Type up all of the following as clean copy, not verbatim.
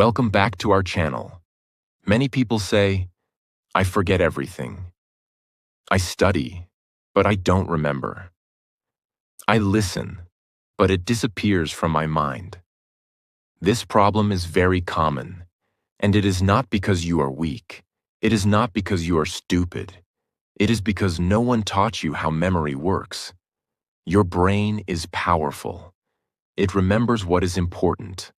Welcome back to our channel. Many people say, I forget everything. I study, but I don't remember. I listen, but it disappears from my mind. This problem is very common, and it is not because you are weak. It is not because you are stupid. It is because no one taught you how memory works. Your brain is powerful. It remembers what is important.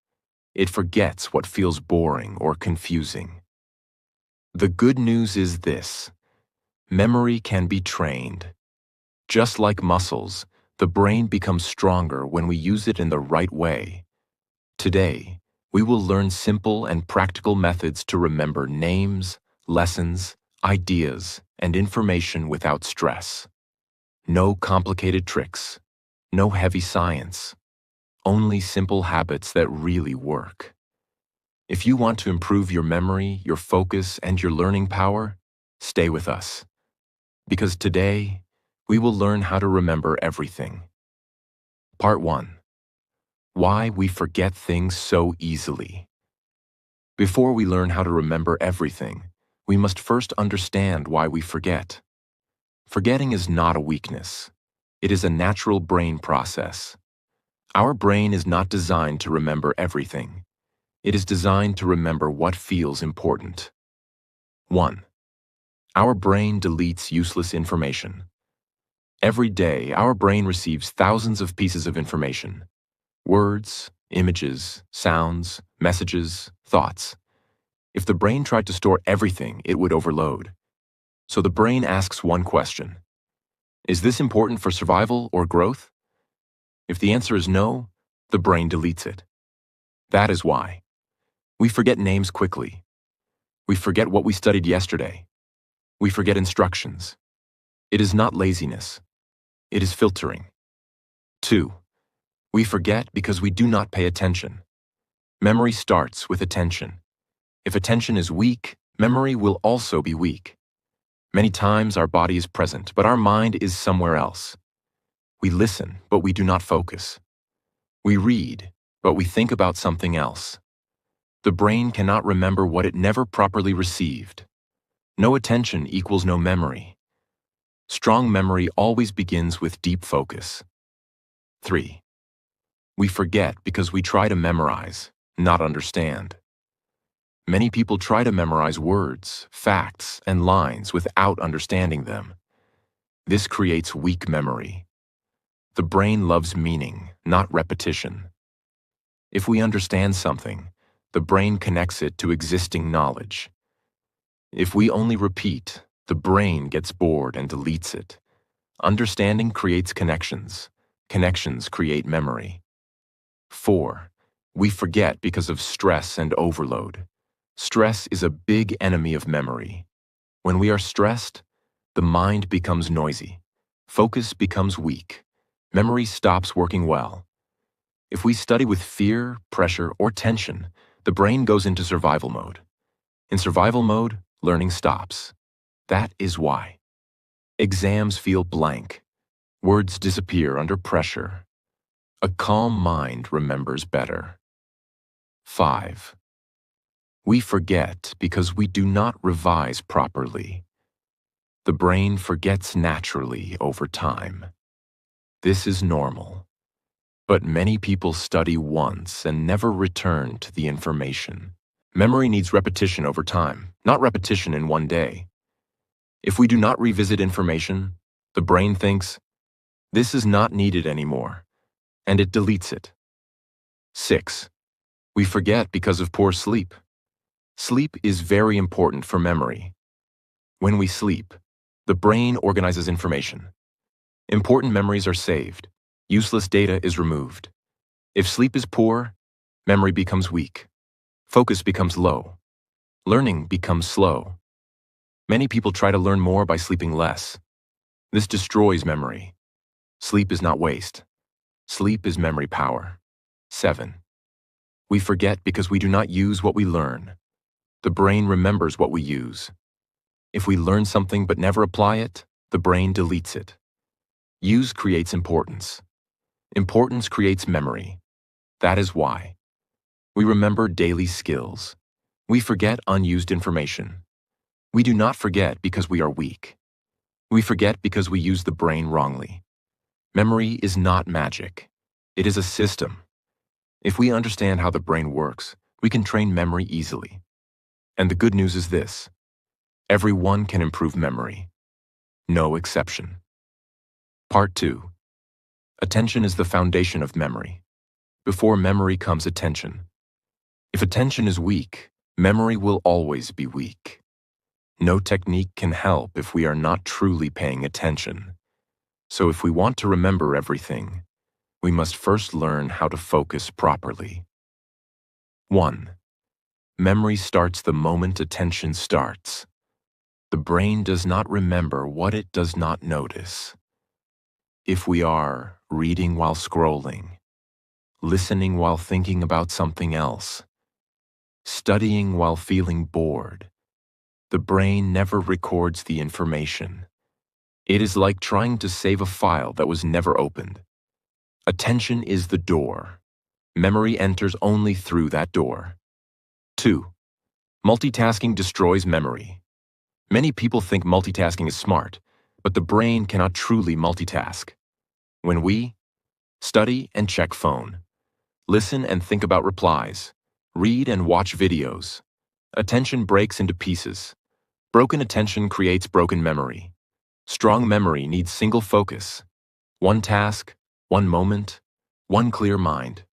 It forgets what feels boring or confusing. The good news is this: memory can be trained. Just like muscles, the brain becomes stronger when we use it in the right way. Today, we will learn simple and practical methods to remember names, lessons, ideas, and information without stress. No complicated tricks, no heavy science, only simple habits that really work. If you want to improve your memory, your focus, and your learning power, stay with us. Because today, we will learn how to remember everything. Part 1. Why we forget things so easily. Before we learn how to remember everything, we must first understand why we forget. Forgetting is not a weakness. It is a natural brain process. Our brain is not designed to remember everything. It is designed to remember what feels important. 1. Our brain deletes useless information. Every day, our brain receives thousands of pieces of information. Words, images, sounds, messages, thoughts. If the brain tried to store everything, it would overload. So the brain asks one question: is this important for survival or growth? If the answer is no, the brain deletes it. That is why we forget names quickly. We forget what we studied yesterday. We forget instructions. It is not laziness. It is filtering. 2. We forget because we do not pay attention. Memory starts with attention. If attention is weak, memory will also be weak. Many times our body is present, but our mind is somewhere else. We listen, but we do not focus. We read, but we think about something else. The brain cannot remember what it never properly received. No attention equals no memory. Strong memory always begins with deep focus. 3. We forget because we try to memorize, not understand. Many people try to memorize words, facts, and lines without understanding them. This creates weak memory. The brain loves meaning, not repetition. If we understand something, the brain connects it to existing knowledge. If we only repeat, the brain gets bored and deletes it. Understanding creates connections. Connections create memory. 4. We forget because of stress and overload. Stress is a big enemy of memory. When we are stressed, the mind becomes noisy. Focus becomes weak. Memory stops working well. If we study with fear, pressure, or tension, the brain goes into survival mode. In survival mode, learning stops. That is why exams feel blank. Words disappear under pressure. A calm mind remembers better. 5. We forget because we do not revise properly. The brain forgets naturally over time. This is normal. But many people study once and never return to the information. Memory needs repetition over time, not repetition in one day. If we do not revisit information, the brain thinks, this is not needed anymore, and it deletes it. 6. We forget because of poor sleep. Sleep is very important for memory. When we sleep, the brain organizes information. Important memories are saved. Useless data is removed. If sleep is poor, memory becomes weak. Focus becomes low. Learning becomes slow. Many people try to learn more by sleeping less. This destroys memory. Sleep is not waste. Sleep is memory power. 7. We forget because we do not use what we learn. The brain remembers what we use. If we learn something but never apply it, the brain deletes it. Use creates importance. Importance creates memory. That is why We remember daily skills. We forget unused information. We do not forget because we are weak. We forget because we use the brain wrongly. Memory is not magic. It is a system. If we understand how the brain works, we can train memory easily. And the good news is this: everyone can improve memory. No exception. Part 2. Attention is the foundation of memory. Before memory comes attention. If attention is weak, memory will always be weak. No technique can help if we are not truly paying attention. So if we want to remember everything, we must first learn how to focus properly. 1. Memory starts the moment attention starts. The brain does not remember what it does not notice. If we are reading while scrolling, listening while thinking about something else, studying while feeling bored, the brain never records the information. It is like trying to save a file that was never opened. Attention is the door. Memory enters only through that door. 2. Multitasking destroys memory. Many people think multitasking is smart, but the brain cannot truly multitask. When we study and check phone, listen and think about replies, read and watch videos, attention breaks into pieces. Broken attention creates broken memory. Strong memory needs single focus. One task, one moment, one clear mind.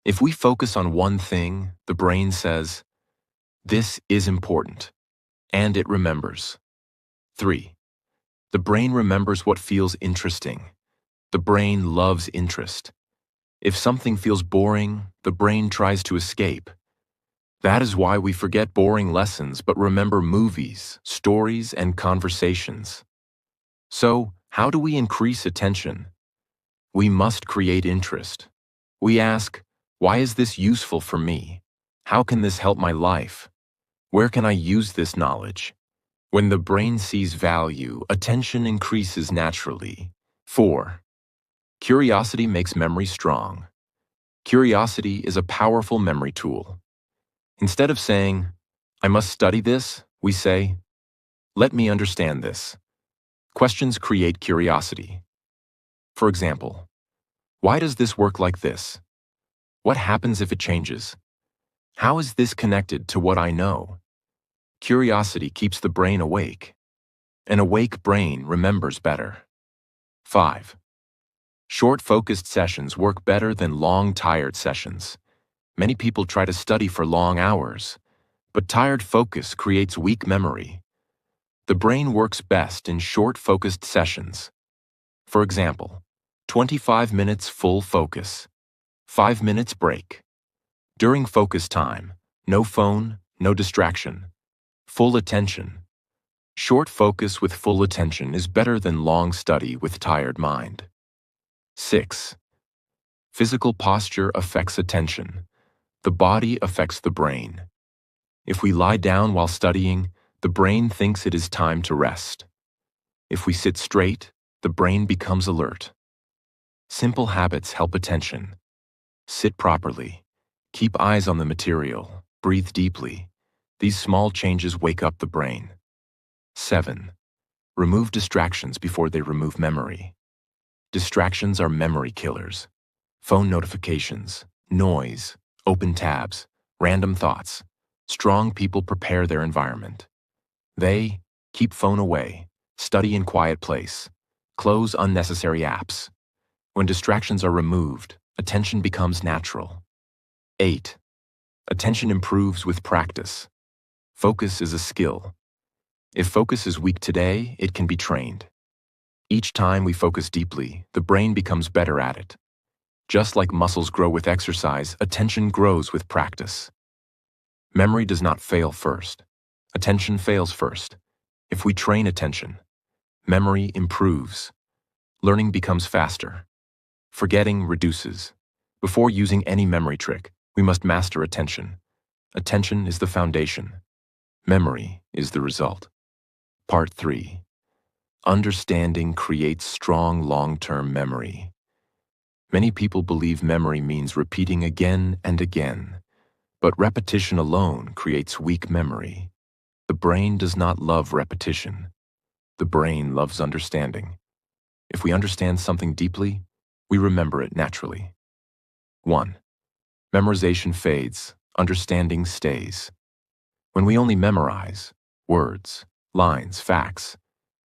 If we focus on one thing, the brain says, "This is important," and it remembers. 3. The brain remembers what feels interesting. The brain loves interest. If something feels boring, the brain tries to escape. That is why we forget boring lessons but remember movies, stories, and conversations. So, how do we increase attention? We must create interest. We ask, why is this useful for me? How can this help my life? Where can I use this knowledge? When the brain sees value, attention increases naturally. 4. Curiosity makes memory strong. Curiosity is a powerful memory tool. Instead of saying, "I must study this," we say, "Let me understand this." Questions create curiosity. For example, why does this work like this? What happens if it changes? How is this connected to what I know? Curiosity keeps the brain awake. An awake brain remembers better. 5. Short focused sessions work better than long tired sessions. Many people try to study for long hours, but tired focus creates weak memory. The brain works best in short focused sessions. For example, 25 minutes full focus, 5 minutes break. During focus time, no phone, no distraction, full attention. Short focus with full attention is better than long study with tired mind. 6. Physical posture affects attention. The body affects the brain. If we lie down while studying, the brain thinks it is time to rest. If we sit straight, the brain becomes alert. Simple habits help attention. Sit properly. Keep eyes on the material. Breathe deeply. These small changes wake up the brain. 7. Remove distractions before they remove memory. Distractions are memory killers. Phone notifications, noise, open tabs, random thoughts. Strong people prepare their environment. They keep phone away, study in quiet place, close unnecessary apps. When distractions are removed, attention becomes natural. 8. Attention improves with practice. Focus is a skill. If focus is weak today, it can be trained. Each time we focus deeply, the brain becomes better at it. Just like muscles grow with exercise, attention grows with practice. Memory does not fail first. Attention fails first. If we train attention, memory improves. Learning becomes faster. Forgetting reduces. Before using any memory trick, we must master attention. Attention is the foundation. Memory is the result. Part 3. Understanding creates strong long-term memory. Many people believe memory means repeating again and again. But repetition alone creates weak memory. The brain does not love repetition. The brain loves understanding. If we understand something deeply, we remember it naturally. 1. Memorization fades, understanding stays. When we only memorize words, lines, facts,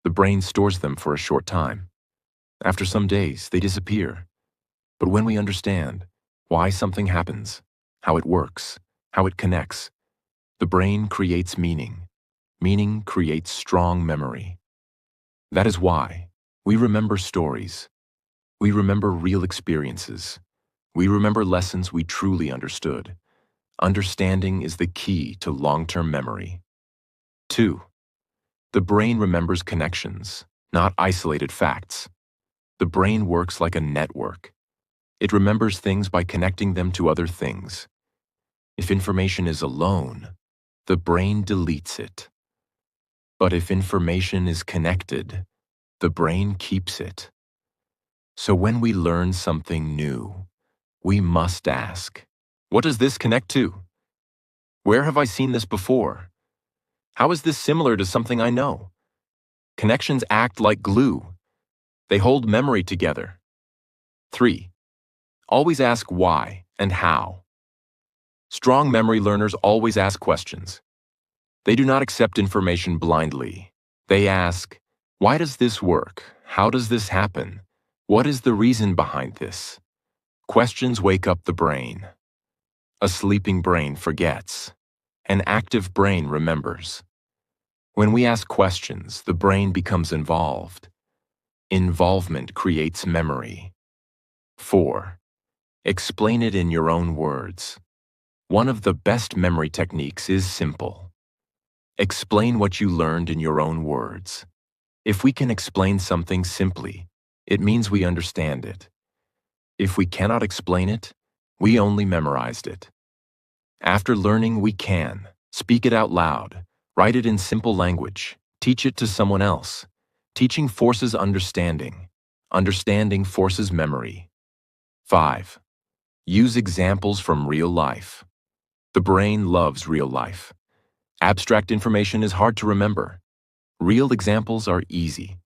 the brain stores them for a short time. After some days, they disappear. But when we understand why something happens, how it works, how it connects, the brain creates meaning. Meaning creates strong memory. That is why we remember stories. We remember real experiences. We remember lessons we truly understood. Understanding is the key to long-term memory. 2. The brain remembers connections, not isolated facts. The brain works like a network. It remembers things by connecting them to other things. If information is alone, the brain deletes it. But if information is connected, the brain keeps it. So when we learn something new, we must ask, what does this connect to? Where have I seen this before? How is this similar to something I know? Connections act like glue. They hold memory together. 3. Always ask why and how. Strong memory learners always ask questions. They do not accept information blindly. They ask, why does this work? How does this happen? What is the reason behind this? Questions wake up the brain. A sleeping brain forgets. An active brain remembers. When we ask questions, the brain becomes involved. Involvement creates memory. 4. Explain it in your own words. One of the best memory techniques is simple. Explain what you learned in your own words. If we can explain something simply, it means we understand it. If we cannot explain it, we only memorized it. After learning, we can speak it out loud, write it in simple language, teach it to someone else. Teaching forces understanding. Understanding forces memory. 5. Use examples from real life. The brain loves real life. Abstract information is hard to remember. Real examples are easy.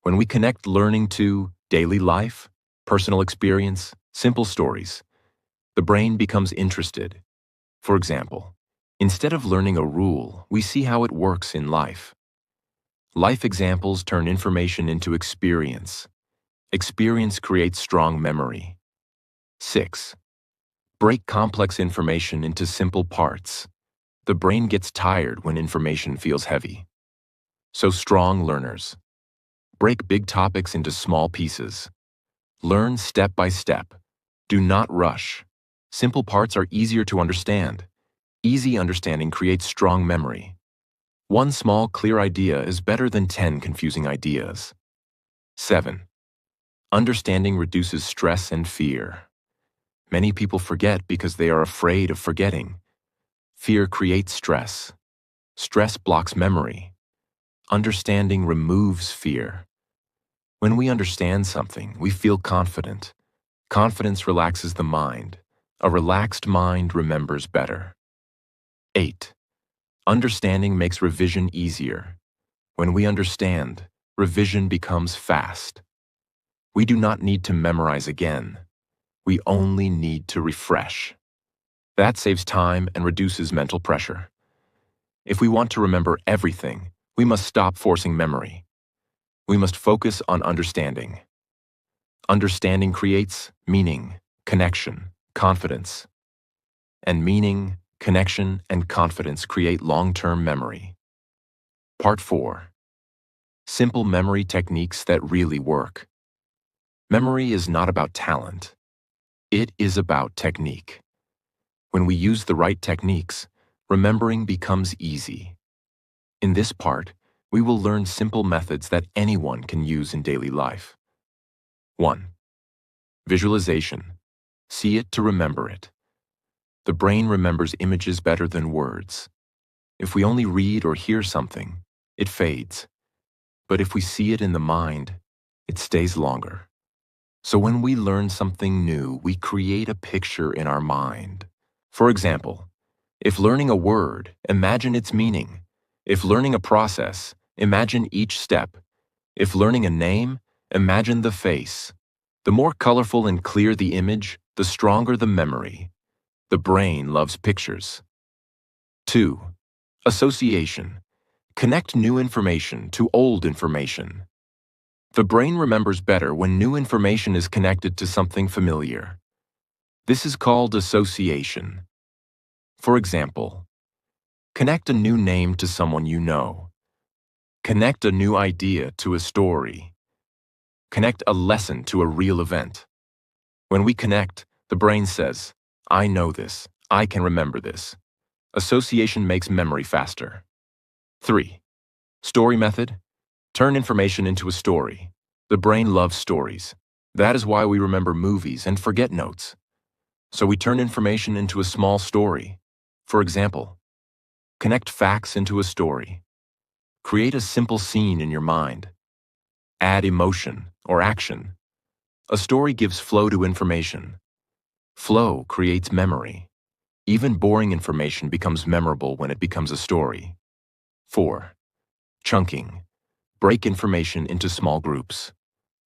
When we connect learning to daily life, personal experience, simple stories, the brain becomes interested. For example, instead of learning a rule, we see how it works in life. Life examples turn information into experience. Experience creates strong memory. 6. Break complex information into simple parts. The brain gets tired when information feels heavy. So strong learners break big topics into small pieces. Learn step by step. Do not rush. Simple parts are easier to understand. Easy understanding creates strong memory. One small, clear idea is better than 10 confusing ideas. 7. Understanding reduces stress and fear. Many people forget because they are afraid of forgetting. Fear creates stress. Stress blocks memory. Understanding removes fear. When we understand something, we feel confident. Confidence relaxes the mind. A relaxed mind remembers better. 8. Understanding makes revision easier. When we understand, revision becomes fast. We do not need to memorize again. We only need to refresh. That saves time and reduces mental pressure. If we want to remember everything, we must stop forcing memory. We must focus on understanding. Understanding creates meaning, connection, confidence. And meaning, connection, and confidence create long-term memory. Part 4. Simple memory techniques that really work. Memory is not about talent. It is about technique. When we use the right techniques, remembering becomes easy. In this part, we will learn simple methods that anyone can use in daily life. 1. Visualization. See it to remember it. The brain remembers images better than words. If we only read or hear something, it fades. But if we see it in the mind, it stays longer. So when we learn something new, we create a picture in our mind. For example, if learning a word, imagine its meaning. If learning a process, imagine each step. If learning a name, imagine the face. The more colorful and clear the image, the stronger the memory. The brain loves pictures. 2. Association. Connect new information to old information. The brain remembers better when new information is connected to something familiar. This is called association. For example, connect a new name to someone you know. Connect a new idea to a story. Connect a lesson to a real event. When we connect, the brain says, I know this, I can remember this. Association makes memory faster. 3. Story method. Turn information into a story. The brain loves stories. That is why we remember movies and forget notes. So we turn information into a small story. For example, connect facts into a story. Create a simple scene in your mind. Add emotion or action. A story gives flow to information. Flow creates memory. Even boring information becomes memorable when it becomes a story. 4. Chunking. Break information into small groups.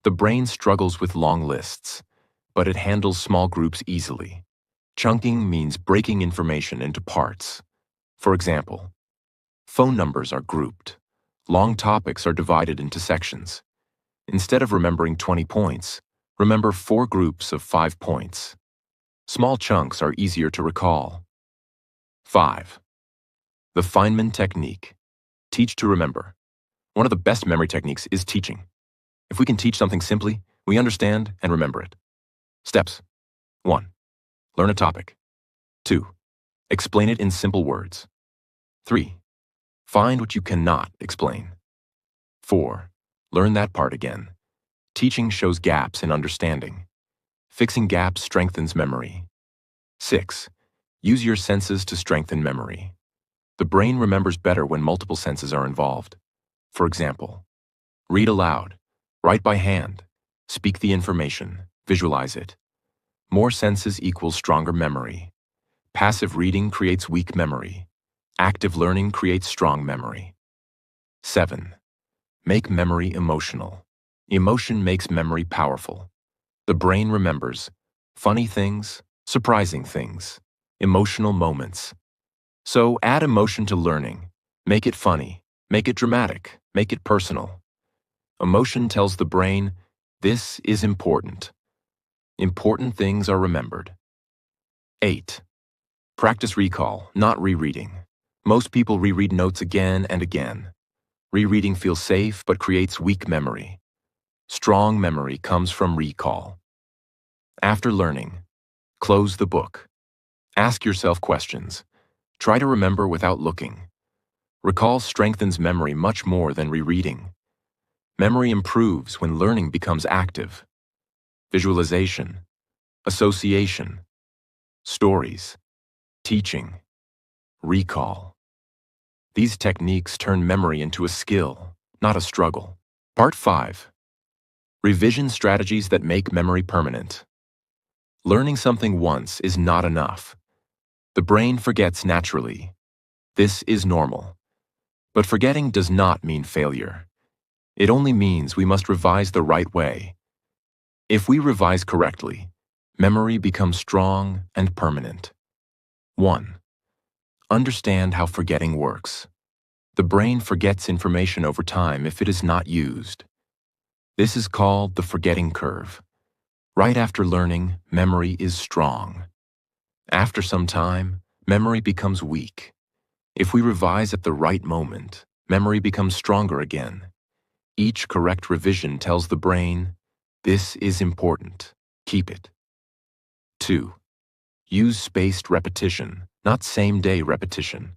The brain struggles with long lists, but it handles small groups easily. Chunking means breaking information into parts. For example, phone numbers are grouped. Long topics are divided into sections. Instead of remembering 20 points, remember 4 groups of 5 points. Small chunks are easier to recall. 5. The Feynman technique. Teach to remember. One of the best memory techniques is teaching. If we can teach something simply, we understand and remember it. Steps. 1. Learn a topic. 2. Explain it in simple words. 3. Find what you cannot explain. 4. Learn that part again. Teaching shows gaps in understanding. Fixing gaps strengthens memory. 6. Use your senses to strengthen memory. The brain remembers better when multiple senses are involved. For example, read aloud, write by hand, speak the information, visualize it. More senses equals stronger memory. Passive reading creates weak memory. Active learning creates strong memory. 7. Make memory emotional. Emotion makes memory powerful. The brain remembers funny things, surprising things, emotional moments. So add emotion to learning. Make it funny. Make it dramatic. Make it personal. Emotion tells the brain, this is important. Important things are remembered. 8. Practice recall, not rereading. Most people reread notes again and again. Rereading feels safe but creates weak memory. Strong memory comes from recall. After learning, close the book. Ask yourself questions. Try to remember without looking. Recall strengthens memory much more than rereading. Memory improves when learning becomes active. Visualization, association, stories, teaching, recall. These techniques turn memory into a skill, not a struggle. Part 5. Revision strategies that make memory permanent. Learning something once is not enough. The brain forgets naturally. This is normal. But forgetting does not mean failure. It only means we must revise the right way. If we revise correctly, memory becomes strong and permanent. 1. Understand how forgetting works. The brain forgets information over time if it is not used. This is called the forgetting curve. Right after learning, memory is strong. After some time, memory becomes weak. If we revise at the right moment, memory becomes stronger again. Each correct revision tells the brain, this is important, keep it. 2. Use spaced repetition, not same-day repetition.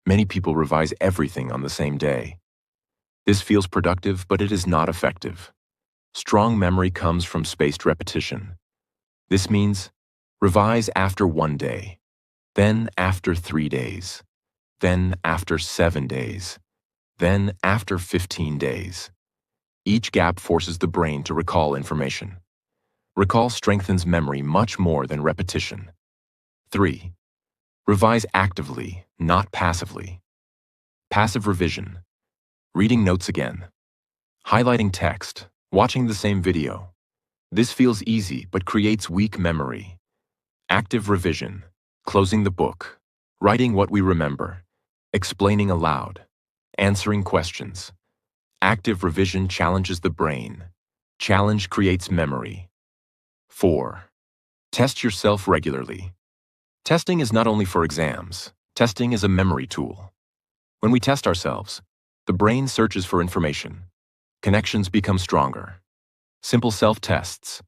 Many people revise everything on the same day. This feels productive, but it is not effective. Strong memory comes from spaced repetition. This means revise after 1 day, then after 3 days, then after 7 days, then after 15 days. Each gap forces the brain to recall information. Recall strengthens memory much more than repetition. 3. Revise actively, not passively. Passive revision. Reading notes again. Highlighting text. Watching the same video. This feels easy but creates weak memory. Active revision. Closing the book. Writing what we remember. Explaining aloud. Answering questions. Active revision challenges the brain. Challenge creates memory. 4. Test yourself regularly. Testing is not only for exams. Testing is a memory tool. When we test ourselves, the brain searches for information. Connections become stronger. Simple self-tests.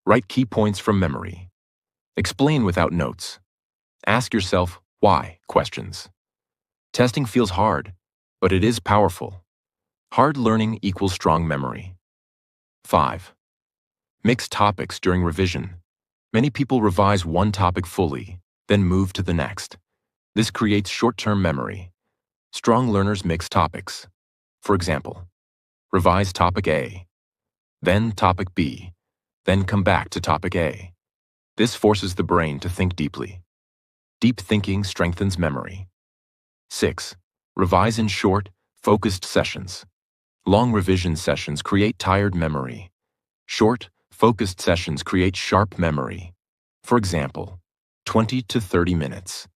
Write key points from memory. Explain without notes. Ask yourself why questions. Testing feels hard, but it is powerful. Hard learning equals strong memory. 5. Mix topics during revision. Many people revise one topic fully, then move to the next. This creates short-term memory. Strong learners mix topics. For example, revise topic A, then topic B, then come back to topic A. This forces the brain to think deeply. Deep thinking strengthens memory. 6. Revise in short, focused sessions. Long revision sessions create tired memory. Short, focused sessions create sharp memory. For example, 20 to 30 minutes.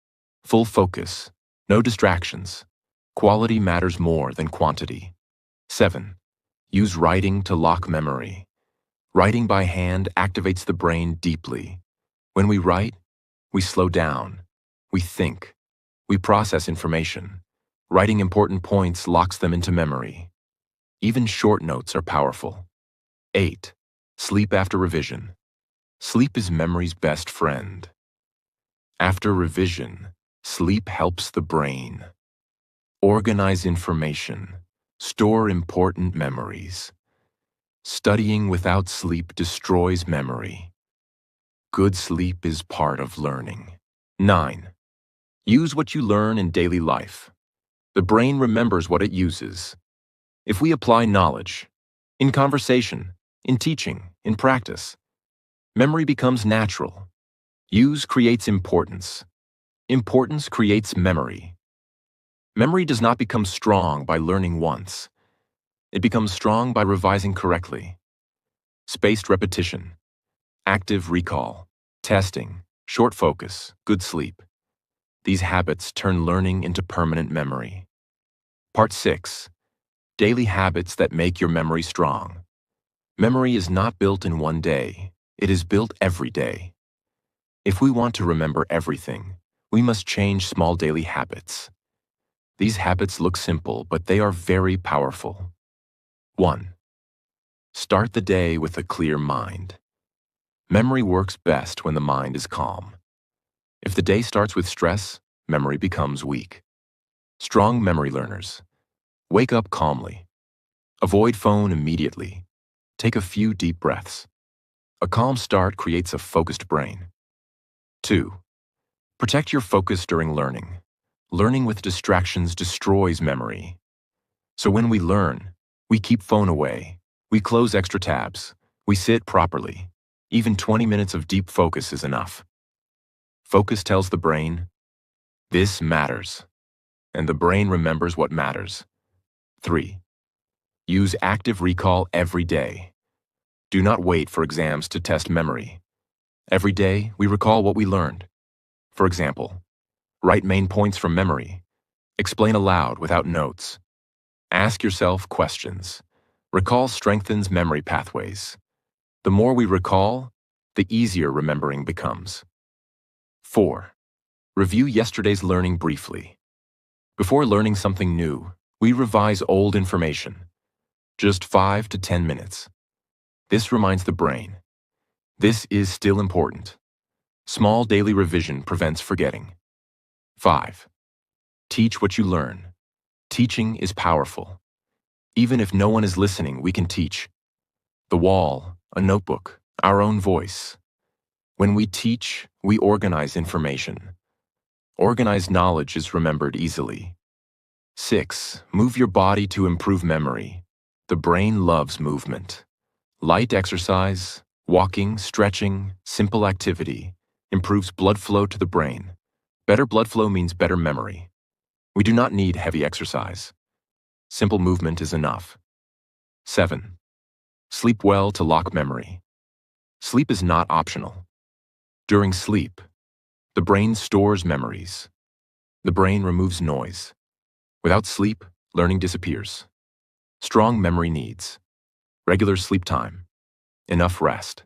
Full focus, no distractions. Quality matters more than quantity. 7. Use writing to lock memory. Writing by hand activates the brain deeply. When we write, we slow down. We think. We process information. Writing important points locks them into memory. Even short notes are powerful. 8. Sleep after revision. Sleep is memory's best friend. After revision, sleep helps the brain. Organize information. Store important memories. Studying without sleep destroys memory. Good sleep is part of learning. 9. Use what you learn in daily life. The brain remembers what it uses. If we apply knowledge, in conversation, in teaching, in practice, memory becomes natural. Use creates importance. Importance creates memory. Memory does not become strong by learning once. It becomes strong by revising correctly. Spaced repetition, active recall, testing, short focus, good sleep. These habits turn learning into permanent memory. Part 6. Daily habits that make your memory strong. Memory is not built in one day. It is built every day. If we want to remember everything, we must change small daily habits. These habits look simple, but they are very powerful. 1. Start the day with a clear mind. Memory works best when the mind is calm. If the day starts with stress, memory becomes weak. Strong memory learners. Wake up calmly. Avoid phone immediately. Take a few deep breaths. A calm start creates a focused brain. 2. Protect your focus during learning. Learning with distractions destroys memory. So when we learn, we keep phone away. We close extra tabs. We sit properly. Even 20 minutes of deep focus is enough. Focus tells the brain, this matters. And the brain remembers what matters. 3. Use active recall every day. Do not wait for exams to test memory. Every day, we recall what we learned. For example, write main points from memory. Explain aloud without notes. Ask yourself questions. Recall strengthens memory pathways. The more we recall, the easier remembering becomes. 4. Review yesterday's learning briefly. Before learning something new, we revise old information. Just 5 to 10 minutes. This reminds the brain. This is still important. Small daily revision prevents forgetting. 5. Teach what you learn. Teaching is powerful. Even if no one is listening, we can teach. The wall, a notebook, our own voice. When we teach, we organize information. Organized knowledge is remembered easily. 6. Move your body to improve memory. The brain loves movement. Light exercise, walking, stretching, simple activity improves blood flow to the brain. Better blood flow means better memory. We do not need heavy exercise. Simple movement is enough. 7. Sleep well to lock memory. Sleep is not optional. During sleep, the brain stores memories. The brain removes noise. Without sleep, learning disappears. Strong memory needs regular sleep time, enough rest.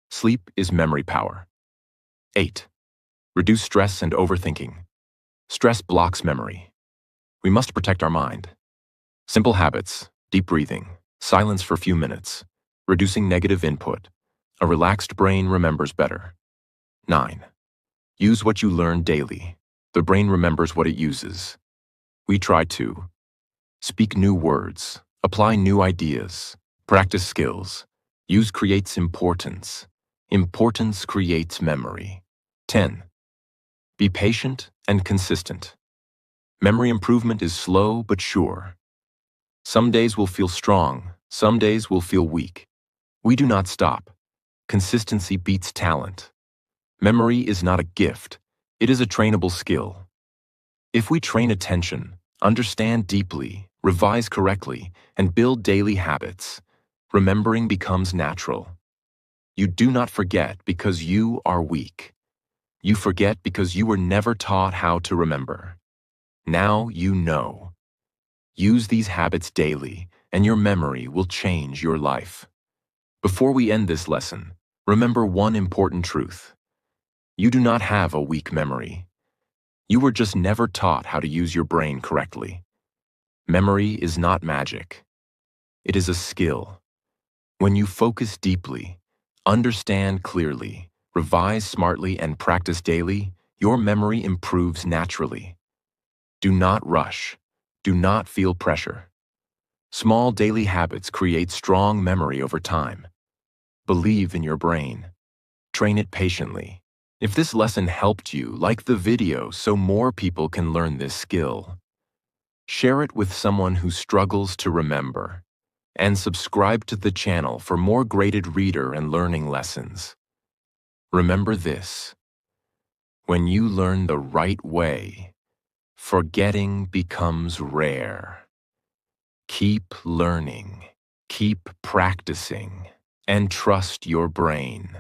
Sleep is memory power. 8. Reduce stress and overthinking. Stress blocks memory. We must protect our mind. Simple habits, deep breathing, silence for a few minutes, reducing negative input. A relaxed brain remembers better. 9. Use what you learn daily. The brain remembers what it uses. We try to speak new words, apply new ideas, practice skills. Use creates importance. Importance creates memory. 10. Be patient and consistent. Memory improvement is slow but sure. Some days will feel strong, some days will feel weak. We do not stop. Consistency beats talent. Memory is not a gift, it is a trainable skill. If we train attention, understand deeply, revise correctly, and build daily habits, remembering becomes natural. You do not forget because you are weak. You forget because you were never taught how to remember. Now you know. Use these habits daily, and your memory will change your life. Before we end this lesson, remember one important truth. You do not have a weak memory. You were just never taught how to use your brain correctly. Memory is not magic. It is a skill. When you focus deeply, understand clearly, revise smartly, and practice daily, your memory improves naturally. Do not rush. Do not feel pressure. Small daily habits create strong memory over time. Believe in your brain. Train it patiently. If this lesson helped you, like the video so more people can learn this skill. Share it with someone who struggles to remember. And subscribe to the channel for more graded reader and learning lessons. Remember this. When you learn the right way, forgetting becomes rare. Keep learning, keep practicing, and trust your brain.